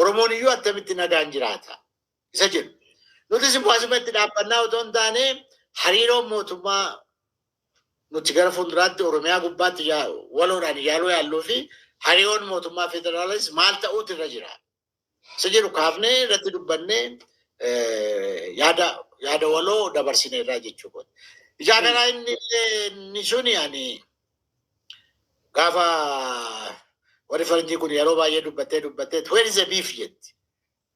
Oromoon iyyuu attamitti nagaan jiraata. Isa jedhu. Nuti simbaasumatti dhaabbannaa otoo hin taane hariiroo mootummaa nuti gara fuulduraatti Oromiyaa gubbaatti waloodhaan yaalluu fi hariiroon mootummaa federaalis maal ta'uutu irra jira. Isa jedhu kaafnee irratti dubbannee yaada waloo dabarsine irraa jechuudha. Ijaa kanaa inni suni ani gaafa warri faranjii kun yeroo baay'ee dubbattee where is the beef jetti.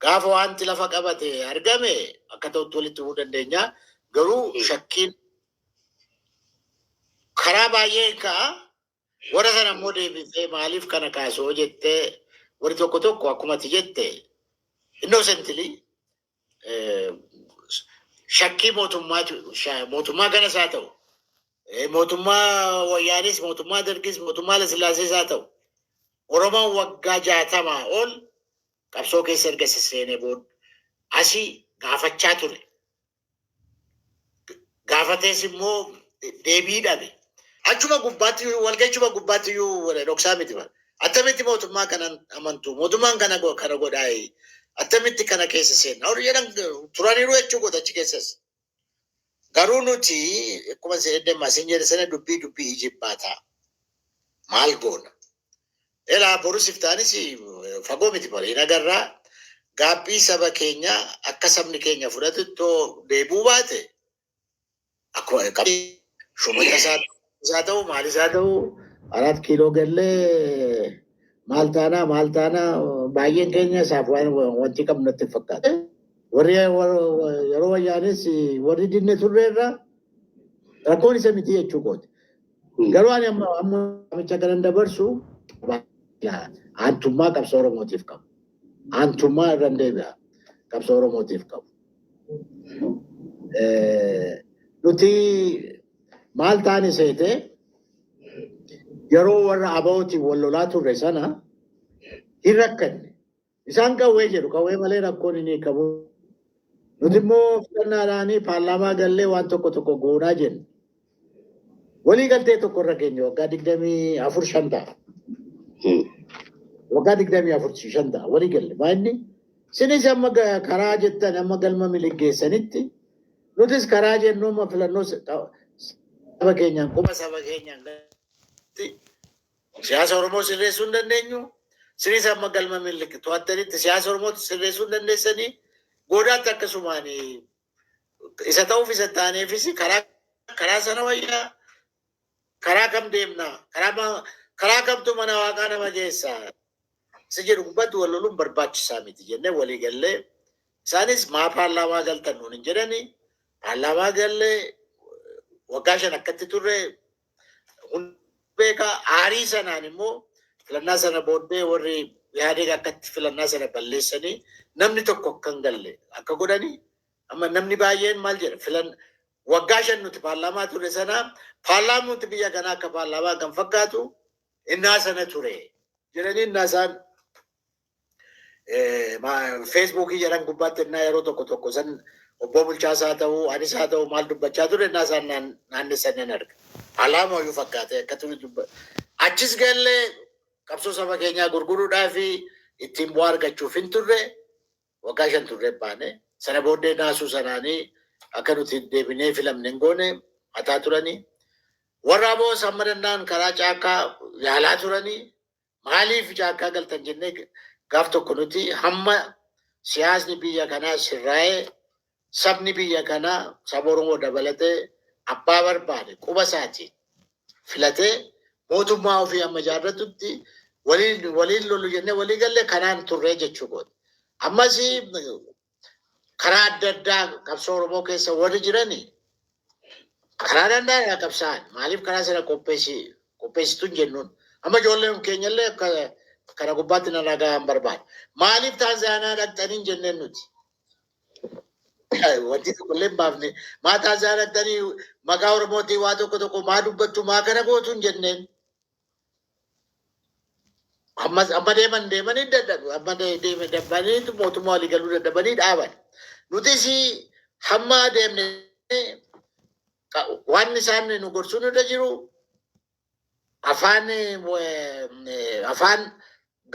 Gaafa wanti lafa qabate argame akka ta'utti walitti hubuu dandeenya. Garuu shakkiin karaa baay'ee ka'a. Warra sana immoo deebisee maaliif kana kaasoo jettee warri tokko akkuma ati jette innocently shakkii mootummaa ganas haa ta'u mootummaa wayyaanis mootummaa dargis mootummaa lasillaasees haa ta'u Oromoon waggaa 60 ol qabsoo keessa erga seenee booda asii gaafachaa ture. Gaafatees immoo deebii dhabe. Achuma gubbaatti walgachuma gubbaatti dhoksaa miti bara. Attamitti mootummaa kana amantu mootummaan kana godhaa attamitti kana keessa seenna. Horii jedhan turaniiru jechuudha achi keessas. Garuu nuti akkuma seeddeemaa siin jedhe sana dubbii ijibbaataa maal goona? Elaa borus iftaanis fagoo miti bara. Hin agarraa gaabbii saba keenya akka sabni keenya fudhatuttoo deebuu baate akkuma shumata isaa ta'u maal isaa ta'u 4 kiiloo gallee maal taana baay'een keenya isaaf wanti qabnu natti fakkaata. Warri yeroo wayyaanis warri dinne turreerra rakkoon isa miti jechuu kooti. Garuu ani amma amicha kanan dabarsu aantummaa qabsoo Oromootiif qabu. Aantummaa irraan deebi'a qabsoo Oromootiif qabu. Nuti maal taane seete yeroo warra abawootiin wal lolaa turre sana hin rakkanne. Isaan qawwee jedhu qawwee malee rakkoon hin qabu. Nuti immoo filannaadhaanii paarlaamaa gallee waan tokko goonaa jenna. Walii galtee tokko irra keenya waggaa 24 ta'a. Waggaa 24 ta'a walii galle. Baay'inni sinis amma karaa jettan amma galma miliggeessanitti nutis karaa jennu amma filannoo saba keenyaan quba saba keenyaan siyaasa Oromoo sirreessuu hin dandeenyu. Sinis amma galma to'attanitti siyaasa Oromoo sirreessuu hin dandeessanii goodaatti akkasumaan isa ta'uuf isa taaneefis karaa sana wayyaa karaa kam deemnaa karaa kamtu mana waaqaa nama geessaa isa jedhu gubbatti wal loluun barbaachisaa miti jennee walii gallee isaanis maa paarlaamaa galtan nuun hin jedhanii paarlaamaa gallee waggaa 5 akkatti turre beekaa aarii sanaan immoo filannaa sana booddee warri yaadee akkatti filannaa sana balleessanii namni tokko akka hin galle akka godhanii amma namni baay'een maal jedha waggaa 5 nuti paarlaamaa ture sana paarlaamaa nuti biyya kanaa akka paarlaamaa kan fakkaatu innaa sana ture jedhanii innaa isaan feesbuukii jedhan gubbaatti innaa yeroo tokko san obbo Bulchaasaa ta'uu anis haa ta'uu maal dubbachaa ture innaa isaan naannessan arga. Paarlaamaa iyyuu fakkaate akka ture dubbata. Achis gallee qabsoo saba keenyaa gurguruudhaa fi ittiin bu'aa argachuuf hin turre waggaa 5 turre baane sana booddee naasuu sanaanii akka nuti deebinee filamne hin goone mataa turanii warra aboo samma danda'an karaa caakkaa yaalaa turanii maaliif caakkaa galtan jennee gaaf tokko nuti hamma siyaasni biyya kanaa sirraa'ee sabni biyya kanaa saba Oromoo dabalatee abbaa barbaade quba isaatiin filatee mootummaa ofii amma ijaarratutti waliin lolu jennee walii galle kanaan turree jechuudha. Ammas karaa adda addaa qabsoo Oromoo keessa warri jiranii karaa danda'aa qabsaan maaliif karaa sana qopheessituun jennuun amma ijoolleen keenyallee kana gubbaatti na nagaan barbaada. Maaliif Taanzaaniyaa dhaqxanii jenneen nuti? Wanti tokkollee hin baafne maa Taanzaaniyaa dhaqxanii maqaa Oromootii waa tokko maa dubbattu maa kana gootu hin jenneen. Amma deemanii dadhabu amma deemanii mootummaa walii galuu dadhabanii dhaaban. Nutis hamma deemne waan isaan nu gorsuun irra jiru afaan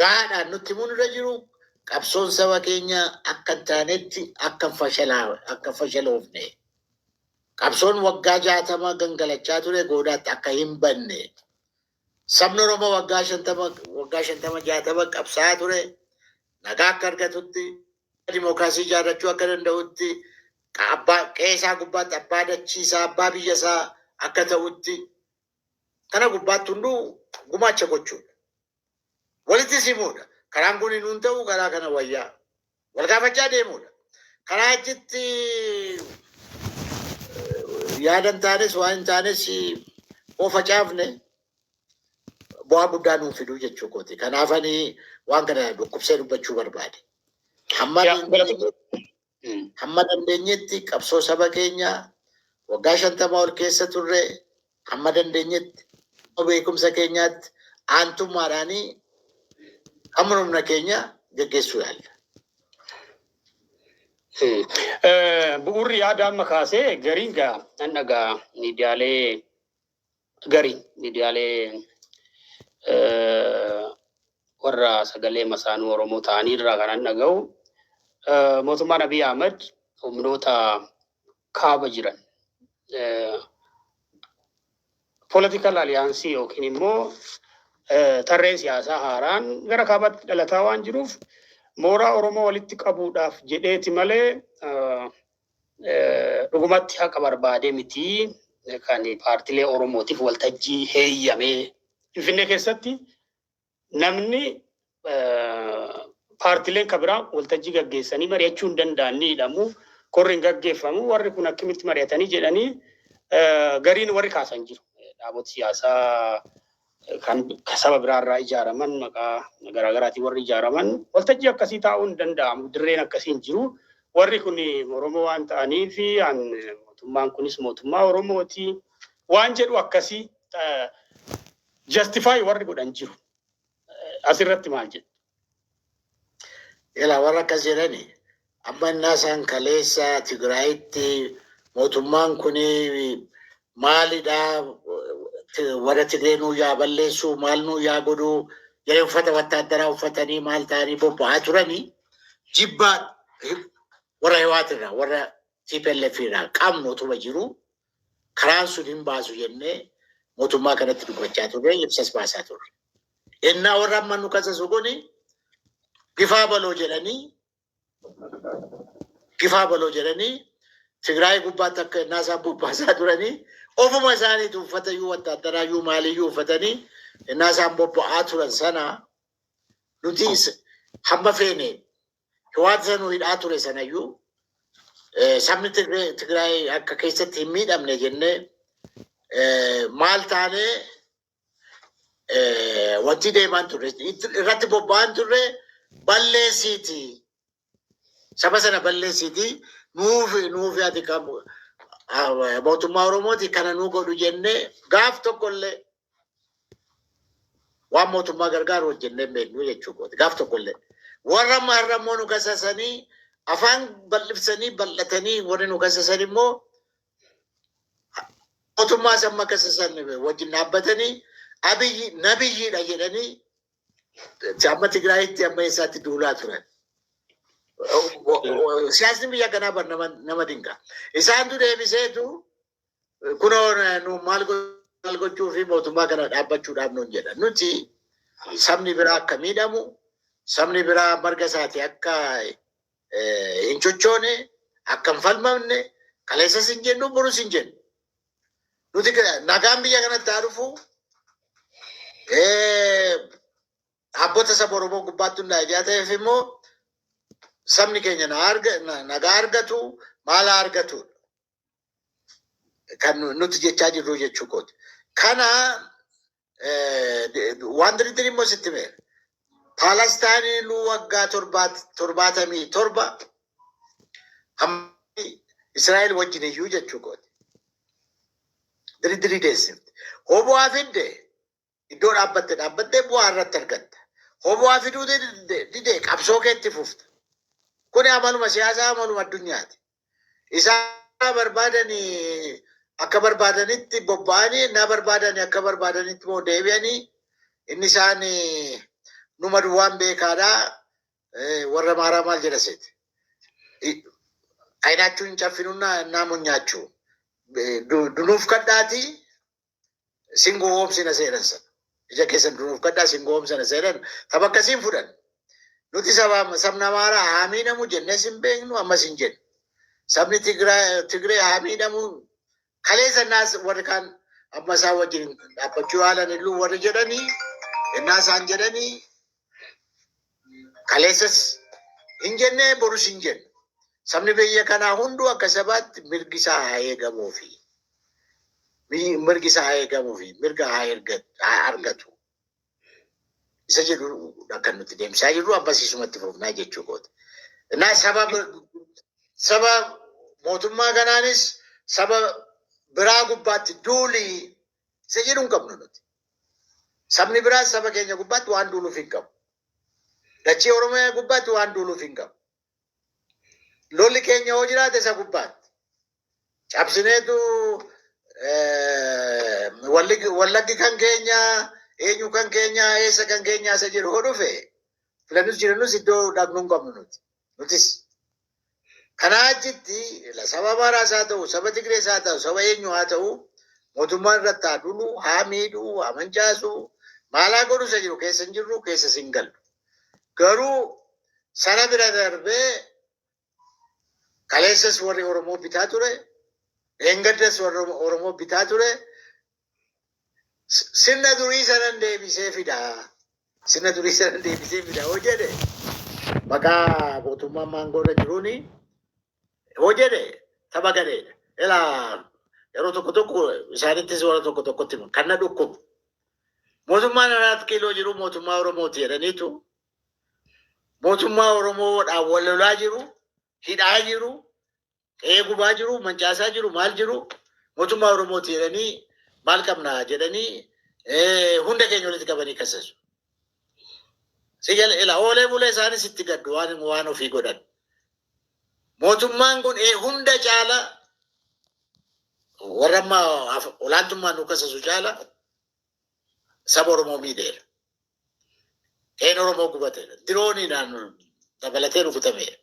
gahaadhaan nutti himuun irra jiru qabsoon saba keenya akka taanetti akka fashaloofne. Qabsoon waggaa 60 gangalachaa ture goodaatti akka hin banne. Sabni Oromoo waggaa 60 qabsaa ture. Nagaa akka argatutti dimookiraasii ijaarrachuu akka danda'utti qeesaa gubbaatti abbaa dachiisaa abbaa biyyasaa akka ta'utti kana gubbaatti hunduu gumaacha gochuudha. Walitti simuudha. Karaan kun hin ta'u karaa kana wayyaa wal gaafachaa deemuudha. Karaa achitti yaadan taanes waan hin taanes oo facaafne bu'aa guddaa nuuf fiduu jechuu kooti. Kanaafanii waan kana dhukkubsee dubbachuu barbaade. Hamma dandeenyetti qabsoo saba keenyaa waggaa 50 ol keessa turre hamma dandeenyetti beekumsa keenyaatti aantummaadhaanii hamma humna keenya geggeessuu yaalla. Bu'uurri yaadaan makaasee gariin nan dhagaa miidiyaalee warra sagalee masaanuu Oromoo ta'anii irraa kanan dhaga'u mootummaan Abiy Ahmed humnoota kaaba jiran political alliance yookiin immoo tarreen siyaasaa haaraan gara kaabaatti dhalataa waan jiruuf mooraa Oromoo walitti qabuudhaaf jedheeti malee dhugumatti haqa barbaadee miti kan paartilee Oromootiif waltajjii heeyyamee Finfinnee keessatti namni paartileen kabiraa waltajjii gaggeessanii mari'achuu hin danda'anii hidhamu korri hin gaggeeffamu warri kun akkamitti mari'atanii jedhanii gariin warri kaasan jiru. Dhaabota siyaasaa kan saba biraarraa ijaaraman maqaa garaagaraatiin warri ijaaraman waltajjii akkasii taa'uu hin danda'amu. Dirreen akkasii hin jiru. Warri kun Oromoo waan ta'aniif mootummaan kunis mootummaa Oromooti waan jedhu akkasii justify warri godhan jiru. Asirratti maal jedhu? Ela warra akkas jedhani amma innasaan kaleessa Tigraayitti mootummaan kun maalidha warra Tigree nuu yaa balleessuu maal nuu yaa godhuu jedhee uffata wattaaddaraa uffatanii maal ta'anii bobba'aa turanii jibbaa warra Hiwaatirraa warra TPLF irraa qabnu utuma jiru karaan sun hin baasu jennee mootummaa kanatti dubbachaa turre ibsas baasaa turre. Innaa warra amma nu kasasu kuni gifaa baloo jedhanii Tigraay gubbaatti akka innaa isaan bobbaasaa turanii ofuma isaaniitu uffata iyyuu wattaaddaraa iyyuu maaliyyuu uffatanii innaa isaan bobba'aa turan sana nuti hamma feene Hiwaat sanuu hidhaa ture sanayyuu sabni Tigraay akka keessatti hin miidhamne jennee maal taanee wanti deemaan turre irratti bobba'an turre balleessiiti. Saba sana balleessiiti nuufi ati qabu mootummaa Oromooti kana nuu godhu jennee gaaf tokkollee waan mootummaa gargaaru hojjennee beeknu jechuudha. Gaaf tokkollee warra maarrammoo nu kasasanii afaan bal'ifsanii bal'atanii warri nu kasasan immoo mootummaa samma kasasan wajjin dhaabbatanii Abiyyi nabiyyiidha jedhanii amma Tigraayitti amma eessaatti duulaa turan. Siyaasni biyya kanaa bar nama dinqa. Isaantu deebiseetu kunoo nu maal gochuu fi mootummaa kana dhaabbachuudhaaf nuun jedha. Nuti sabni biraa akka miidhamu, sabni biraa marga isaati akka hin cochoone, akka hin falmamne, kaleessas hin jennu, borus hin jennu. Nuti nagaan biyya kanatti haa dhufu. Abbota saba Oromoo gubbaatti hundaa'ee ta'eef immoo sabni keenya nagaa argatu maal argatu kan nuti jechaa jirru jechuu kooti. Kana waan diriirii immoo sitti mee Paalestaanii lu waggaa 77 Israa'el wajjin iyyuu jechuu kooti. Diriirii deessifte. Hoboo fidde iddoo dhaabbattee bu'aa irratti argatta. Hoboo fiduu didee qabsoo keetti fufta. Kun amaluma siyaasaa amaluma addunyaati. Isaan barbaadanii akka barbaadanitti bobba'anii na barbaadanii akka barbaadanitti moo deebi'anii inni isaan numa duwwaan beekaadhaa warra maaraa maal jedhaseeti. Ayinaachuu hin caffinuuna naamuun nyaachuu. Dunuuf kadhaati singoo oomsina seenan sana. Ija keessan dunuuf kadhaa singoo oomsina seenan tapha akkasiin fudhan. Nuti sabna maaraa haa miidhamu jennee hin beeknu ammas hin jennu. Sabni Tigree haa miidhamu kalee sannaas warri kaan amma isaan wajjin dhaabbachuu haalan illuu warri jedhanii innaa isaan jedhanii kaleessas hin jennee borus hin jennu. Sabni biyya kanaa hunduu akka sabaatti mirgi isaa haa eegamuu fi mirga haa argatu. Isa jedhu kan nuti deemsaa jirru abbasiisumatti fufnaa jechuu kooti. Innaa saba mootummaa kanaanis saba biraa gubbaatti duulii isa jedhu hin qabnu nuti. Sabni biraas saba keenya gubbaatti waan duuluuf hin qabu. Dachee Oromiyaa gubbaatti waan duuluuf hin qabu. Lolli keenya hoo jiraate isa gubbaatti. Cabsineetu wallaggi kan keenya eenyu kan keenya eessa kan keenya isa jedhu hoo dhufe filannus jirannus iddoo dhaqnu hin qabnu nuti. Nutis kanaa achitti saba Amaaraas haa ta'u, saba Tigrees haa ta'u, saba eenyu haa ta'u, mootummaan irratti haa dulu, haa miidhu, haa mancaasu, maalaa godhu isa jiru keessa hin jirru, keessa hin galu. Garuu sana bira darbee kaleessas warri Oromoo bitaa ture, dheengaddas warri Oromoo bitaa ture, sirna durii sanan deebisee fida. Sirna durii sanan deebisee fida hoo jedhe maqaa mootummaa maangoorra jiruuni hoo jedhe tapha gadheedha. Ilaa yeroo tokko isaanittis warra tokkotti kan na dhukkubu. Mootummaan 4 kiiloo jiru mootummaa Oromooti jedhaniitu mootummaa Oromoodhaan wal lolaa jiru, hidhaa jiru, eegubaa jiru, mancaasaa jiru, maal jiru mootummaa Oromooti jedhanii maal qabnaa jedhanii hunda keenya walitti qabanii kasasu. Ila oolee bulee isaanis itti gaddu waan ofii godhan. Mootummaan kun hunda caala warra amma olaantummaan nu kasasu caala saba Oromoo miidheera. Qeen Oromoo gubateera. Dirooniidhaan dabalatee rukutameera.